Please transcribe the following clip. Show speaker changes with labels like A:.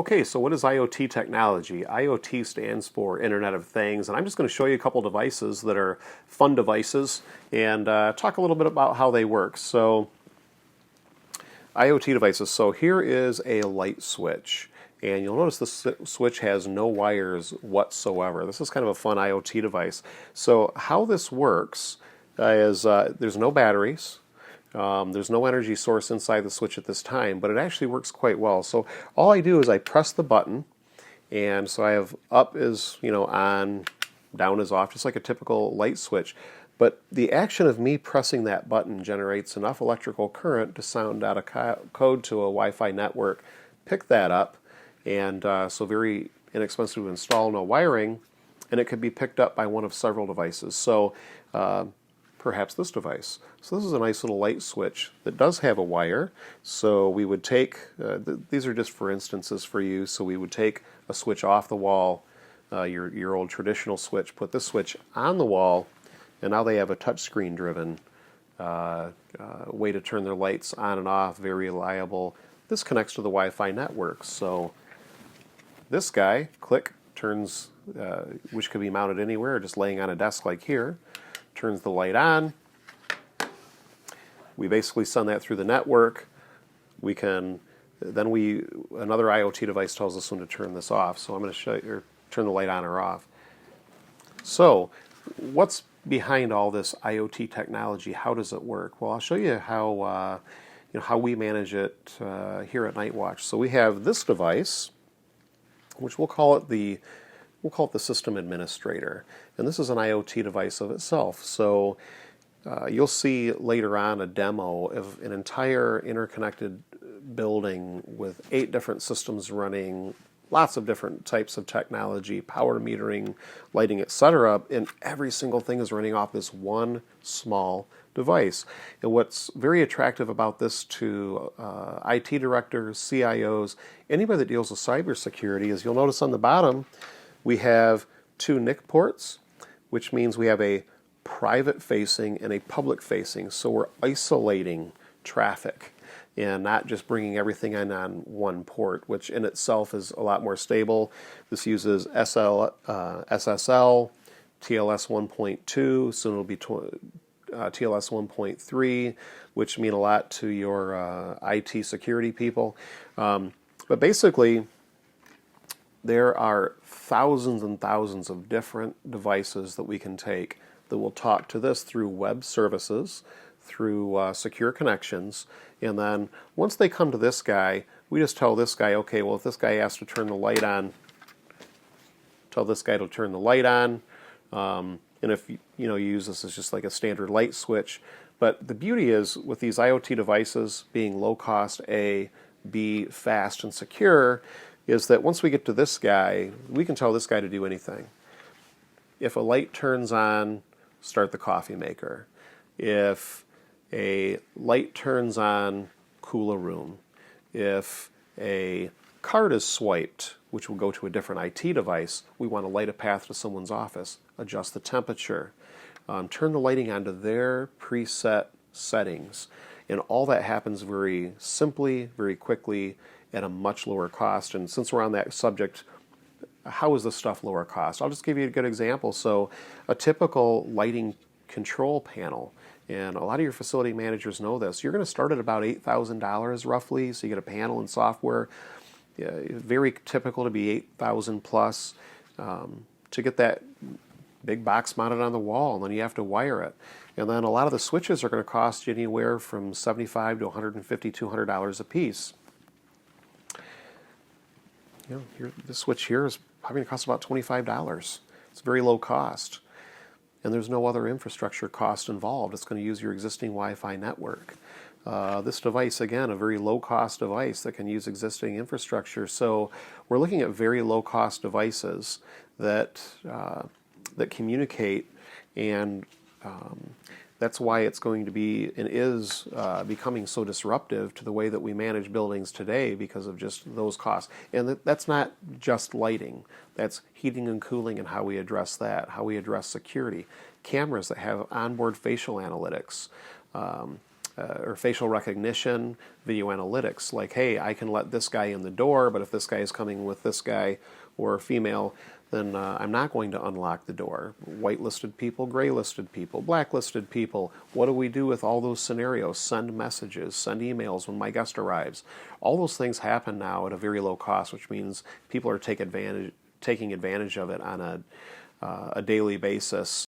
A: Okay, so what is IoT technology? IoT stands for Internet of Things, and I'm just going to show you a couple devices that are fun devices and talk a little bit about how they work. So, IoT devices. So here is a light switch, and you'll notice the switch has no wires whatsoever. This is kind of a fun IoT device. So how this works is there's no batteries. There's no energy source inside the switch at this time, but it actually works quite well. So all I do is I press the button, and so I have up is on, down is off, just like a typical light switch. But the action of me pressing that button generates enough electrical current to sound out a code to a Wi-Fi network, pick that up, and so very inexpensive to install, no wiring, and it could be picked up by one of several devices. So perhaps this device. So this is a nice little light switch that does have a wire. So we would take, these are just for instances for you, so we would take a switch off the wall, your old traditional switch, put this switch on the wall, and now they have a touchscreen driven way to turn their lights on and off, very reliable. This connects to the Wi-Fi network. So this guy, click, turns, which could be mounted anywhere, just laying on a desk like here, turns the light on. We basically send that through the network. We can, then another IoT device tells us when to turn this off. So I'm going to show you, or turn the light on or off. So what's behind all this IoT technology? How does it work? Well, I'll show you how how we manage it here at Night Watch. So we have this device, which we'll call it the system administrator, and this is an IoT device of itself. So you'll see later on a demo of an entire interconnected building with 8 different systems running, lots of different types of technology, power metering, lighting, etc. And every single thing is running off this one small device. And what's very attractive about this to IT directors, CIOs, anybody that deals with cybersecurity is you'll notice on the bottom we have 2 NIC ports, which means we have a private facing and a public facing. So we're isolating traffic and not just bringing everything in on one port, which in itself is a lot more stable. This uses SSL, TLS 1.2, soon it'll be TLS 1.3, which mean a lot to your IT security people. But basically, there are thousands and thousands of different devices that we can take that will talk to this through web services, through secure connections, and then once they come to this guy, we just tell this guy, okay, well, if this guy asks to turn the light on, tell this guy to turn the light on, and if you use this as just like a standard light switch. But the beauty is with these IoT devices being low cost, A, B, fast and secure, is that once we get to this guy, we can tell this guy to do anything. If a light turns on, start the coffee maker. If a light turns on, cool a room. If a card is swiped, which will go to a different IT device, we want to light a path to someone's office, adjust the temperature, turn the lighting onto their preset settings. And all that happens very simply, very quickly, at a much lower cost. And since we're on that subject, how is this stuff lower cost? I'll just give you a good example. So a typical lighting control panel, and a lot of your facility managers know this, you're going to start at about $8,000 roughly. So you get a panel and software. Very typical to be $8,000 plus to get that big box mounted on the wall, and then you have to wire it. And then a lot of the switches are going to cost you anywhere from $75 to $150, $200 a piece. This switch here is probably going to cost about $25. It's very low cost. And there's no other infrastructure cost involved. It's going to use your existing Wi-Fi network. This device, again, a very low-cost device that can use existing infrastructure. So we're looking at very low-cost devices that communicate, and that's why it's going to be and is becoming so disruptive to the way that we manage buildings today because of just those costs. And that's not just lighting. That's heating and cooling and how we address that, how we address security. Cameras that have onboard facial analytics. or facial recognition, video analytics. Like, hey, I can let this guy in the door, but if this guy is coming with this guy or female, then I'm not going to unlock the door. Whitelisted people, graylisted people, blacklisted people. What do we do with all those scenarios? Send messages, send emails when my guest arrives. All those things happen now at a very low cost, which means people are taking advantage of it on a daily basis.